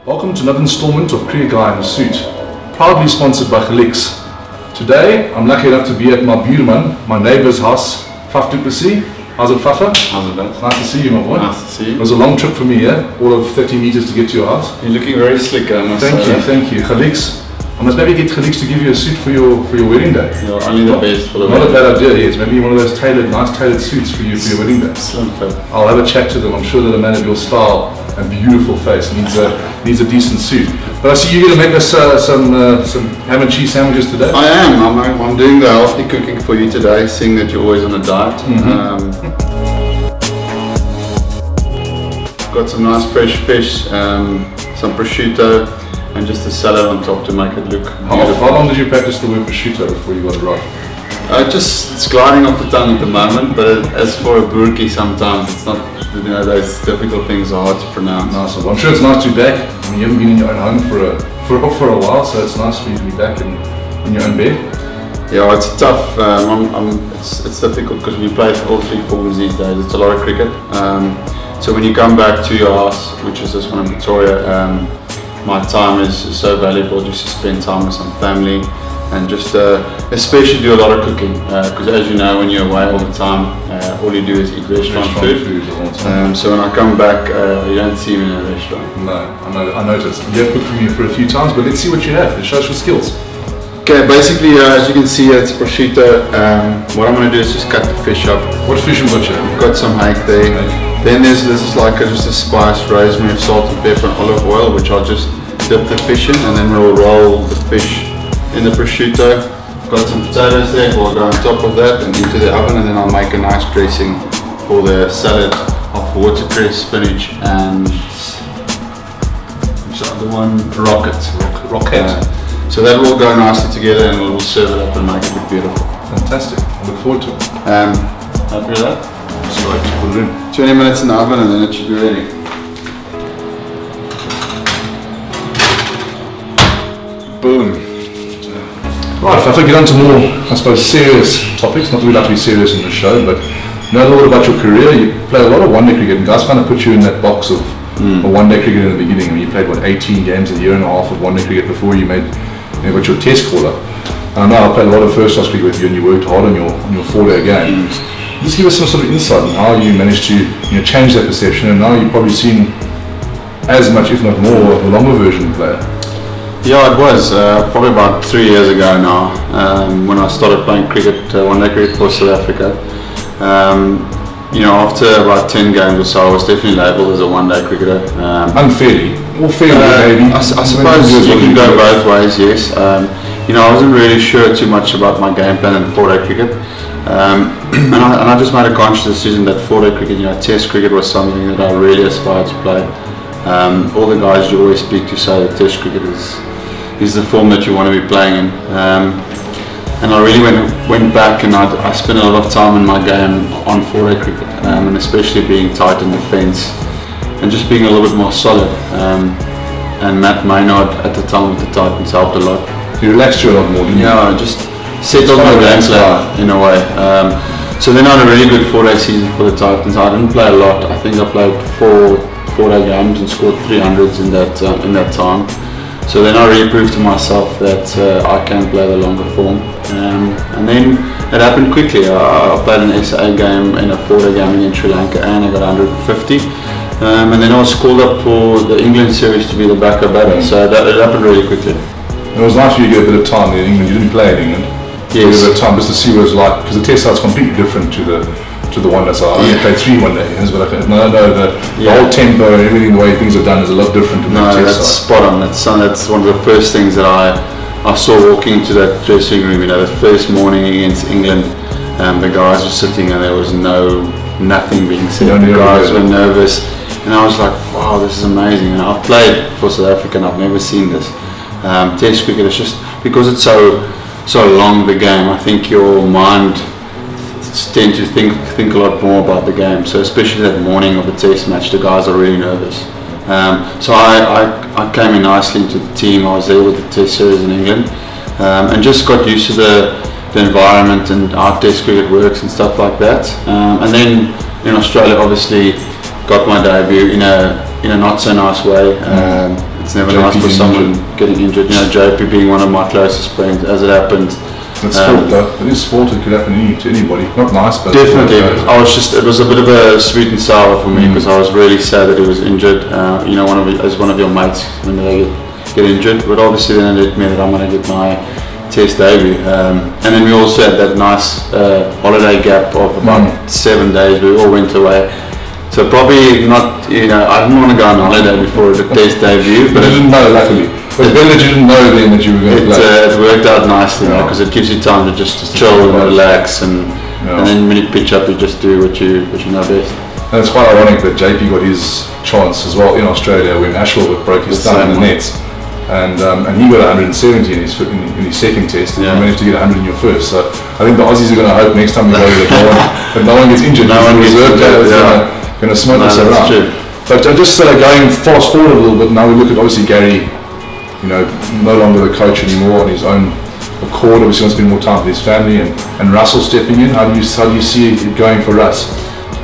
Welcome to another installment of Cricket Guy in a Suit, proudly sponsored by Khaliques. Today, I'm lucky enough to be at my buurman, my neighbour's house, Faf du Plessis. How's it, Fafa? How's it, Ben? Nice to see you, my boy. Nice to see you. It was a long trip for me, all of 30 meters to get to your house. You're looking very slick, I must say. Thank you. Khaliques. I must maybe get Khaliques to give you a suit for your wedding day. You're only the best for the wedding. wedding. Not a bad idea, yes. Maybe one of those nice tailored suits for your wedding day. Slim fit. I'll have a chat to them. I'm sure that a man of your style and beautiful face needs a decent suit. But I see you're going to make us some ham and cheese sandwiches today. I am. I'm doing the healthy cooking for you today, seeing that you're always on a diet. Got some nice fresh fish, some prosciutto, and just a salad on top to make it look beautiful. How long did you practice the word prosciutto before you got it right? It's gliding off the tongue at the moment, but as for a burki, sometimes it's not. Those difficult things are hard to pronounce. Nice. Well, I'm sure it's nice to be back. I mean, you haven't been in your own home for a while, so it's nice for you to be back in your own bed. Yeah, it's tough. It's difficult because we play all three forms these days. It's a lot of cricket. So when you come back to your house, which is this one in Victoria, my time is so valuable just to spend time with some family and just especially do a lot of cooking, because as you know, when you're away all the time, all you do is eat restaurant food. So when I come back, you don't see me in a restaurant. No, I noticed. You have cooked for me for a few times, but let's see what you have. It shows your skills. Okay, basically as you can see, it's prosciutto. What I'm going to do is just cut the fish up. What fish have we got here? We've got some hake there. Then this is like just a spice, rosemary, salt and pepper and olive oil, which I'll just dip the fish in, and then we'll roll the fish in the prosciutto. Got some potatoes there, we'll go on top of that and into the oven, and then I'll make a nice dressing for the salad of watercress, spinach and what's the other one? Rocket. So that will go nicely together and we'll serve it up and make it look beautiful. Fantastic, I look forward to it. Happy with that? So I just put it in. 20 minutes in the oven and then it should be ready. Boom. Right, if I get on to more, I suppose, serious topics, not that we like to be serious in the show, but know a little bit about your career. You play a lot of one-day cricket, and guys kind of put you in that box of a one-day cricket in the beginning. I mean, you played, 18 games, a year and a half of one-day cricket before you got your test caller. And I know I played a lot of first-class cricket with you, and you worked hard on your four-day game. Just give us some sort of insight on how you managed to change that perception, and now you've probably seen as much, if not more, the longer version player. Yeah, it was probably about 3 years ago now, when I started playing cricket, one-day cricket for South Africa. After about 10 games or so, I was definitely labelled as a one-day cricketer. Unfairly, or fairly maybe. I suppose you can go both ways, yes. I wasn't really sure too much about my game plan in four-day cricket. And I just made a conscious decision that four-day cricket, test cricket was something that I really aspired to play. All the guys you always speak to say that test cricket is the form that you want to be playing in. And I really went back and I spent a lot of time in my game on four-day cricket, and especially being tight in the fence and just being a little bit more solid. And Matt Maynard at the time with the Titans helped a lot. You relaxed you a lot more, didn't you? Yeah, just settled my game plan in a way. So then I had a really good four-day season for the Titans. I didn't play a lot. I think I played four-day games and scored 300s in that time. So then I really proved to myself that I can play the longer form. And then it happened quickly. I played an SA game in a four-day game against Sri Lanka and I got 150. And then I was called up for the England series to be the backup batter. So it happened really quickly. It was nice for you to get a bit of time in England. You didn't play in England. Yes. A bit of time just to see what it was like, because the test side's completely different to the one day side. I only played 3 one-day games, but the whole tempo and everything, the way things are done is a lot different to the test side. That's spot on. That's one of the first things that I saw walking into that dressing room. The first morning against England, the guys were sitting and there was nothing being said. The guys were nervous, and I was like, wow, this is amazing. And I've played for South Africa and I've never seen this. Test cricket is just because it's so long, the game. I think your mind tend to think a lot more about the game. So especially that morning of the test match, the guys are really nervous. So I came in nicely into the team. I was there with the test series in England, and just got used to the environment and how test cricket works and stuff like that. And then in Australia, obviously, got my debut in a not so nice way. it's never nice for someone getting injured. You know, JP being one of my closest friends, as it happened. It's sport though. It is sport. It could happen to anybody. Not nice, but definitely. It was a bit of a sweet and sour for me because I was really sad that he was injured. You know, as one of your mates when they get injured. But obviously then it meant that I'm going to get my Test debut. And then we also had that nice holiday gap of about 7 days. We all went away. So probably not. You know, I didn't want to go on holiday before the Test debut, but you didn't know, luckily. But it's better that you didn't know then that you were going to play. It worked out nicely, because it gives you time to just chill and relax, and then when you pitch up, you just do what you know best. And it's quite ironic that JP got his chance as well in Australia when Ashwell broke his thumb in the nets, and he got 170 in his second test, and you managed to get 100 in your first. So I think the Aussies are going to hope next time we go that no one gets injured. No one gets injured. Going to smoke us around. True. But just going fast forward a little bit, now we look at obviously Gary. You know, no longer the coach anymore on his own accord. Obviously, wants to spend more time with his family, and Russell stepping in. How do you see it going for Russ?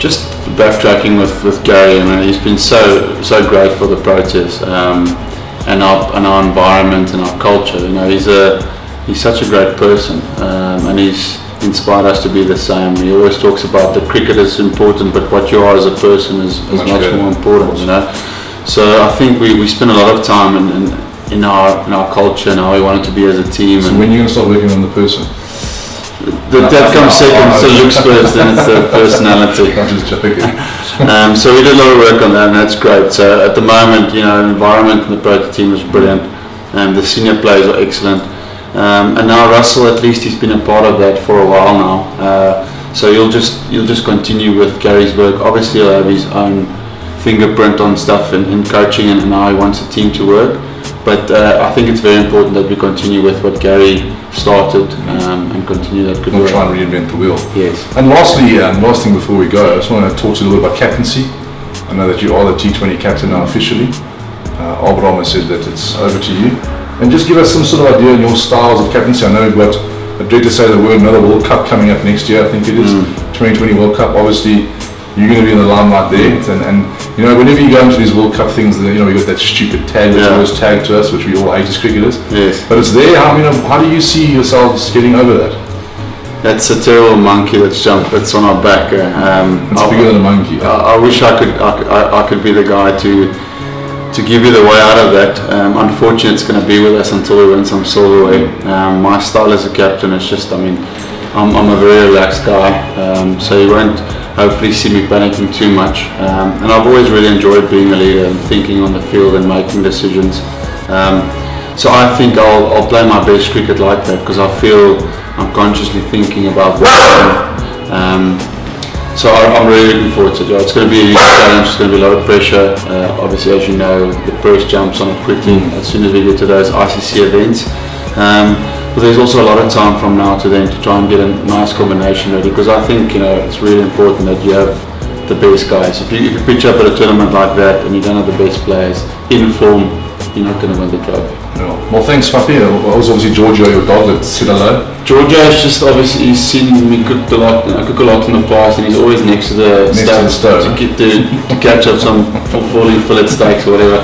Just backtracking with Gary. I mean, he's been so great for the Proteas and our environment and our culture. You know, he's such a great person, and he's inspired us to be the same. He always talks about the cricket is important, but what you are as a person is much more important. You know, so I think we spend a lot of time in our culture and how we want it to be as a team. So when are you going to start working on the person? That comes second, so looks first, then it's the personality. I'm just joking. So we did a lot of work on that, and that's great. So at the moment, you know, the environment in the Protea team is brilliant, and the senior players are excellent. And now Russell, at least he's been a part of that for a while now. So you'll just continue with Gary's work. Obviously he'll have his own fingerprint on stuff in coaching and how he wants the team to work. But I think it's very important that we continue with what Gary started and continue that good work. Not try and reinvent the wheel. Yes. And lastly, last thing before we go, I just want to talk to you a little bit about captaincy. I know that you are the T20 captain now officially. Abraham has said that it's over to you. And just give us some sort of idea on your styles of captaincy. I know we've got, I dread to say the word, another World Cup coming up next year, I think it is. 2020 World Cup. Obviously, you're going to be in the limelight there. And you know, whenever you go into these World Cup things, you know, we got that stupid tag that's always tagged to us, which we all hate as cricketers. Yes. But it's there. How do you see yourselves getting over that? That's a terrible monkey that's on our back. It's bigger than a monkey. I wish I could be the guy to give you the way out of that. Unfortunately, it's going to be with us until we win some silverware. My style as a captain is just, I mean, I'm a very relaxed guy, so you won't hopefully see me panicking too much. And I've always really enjoyed being a leader and thinking on the field and making decisions. So I think I'll play my best cricket like that because I feel I'm consciously thinking about what I'm doing. So I'm really looking forward to it. It's going to be a huge challenge, it's going to be a lot of pressure. Obviously, as you know, the press jumps on it quickly as soon as we get to those ICC events. But there's also a lot of time from now to then to try and get a nice combination ready, because I think, you know, it's really important that you have the best guys. If you pitch up at a tournament like that and you don't have the best players in form, you're not going to win the trophy. No. Well, thanks, Fafi. It was obviously Giorgio, your dog, that said hello. Giorgio is just obviously, he's seen me cook a lot in the past, and he's always next to the stove to catch up some falling fillet steaks or whatever.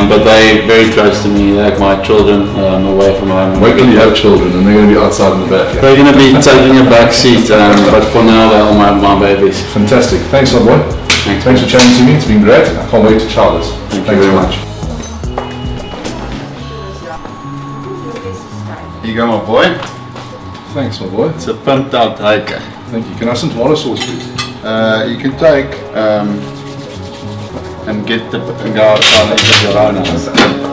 But they're very close to me. They're like my children, away from home. Wait till you have children, and they're going to be outside in the back. Yeah? They're going to be taking a back seat, but for now they're all my babies. Fantastic. Thanks, my boy. Thanks for chatting to me. It's been great. I can't wait to try this. Thank you very much. Here you go, my boy. Thanks, my boy. It's a pumped out hiker. Thank you. Can I have some tomato sauce, please? You can take and get and go outside and get your own.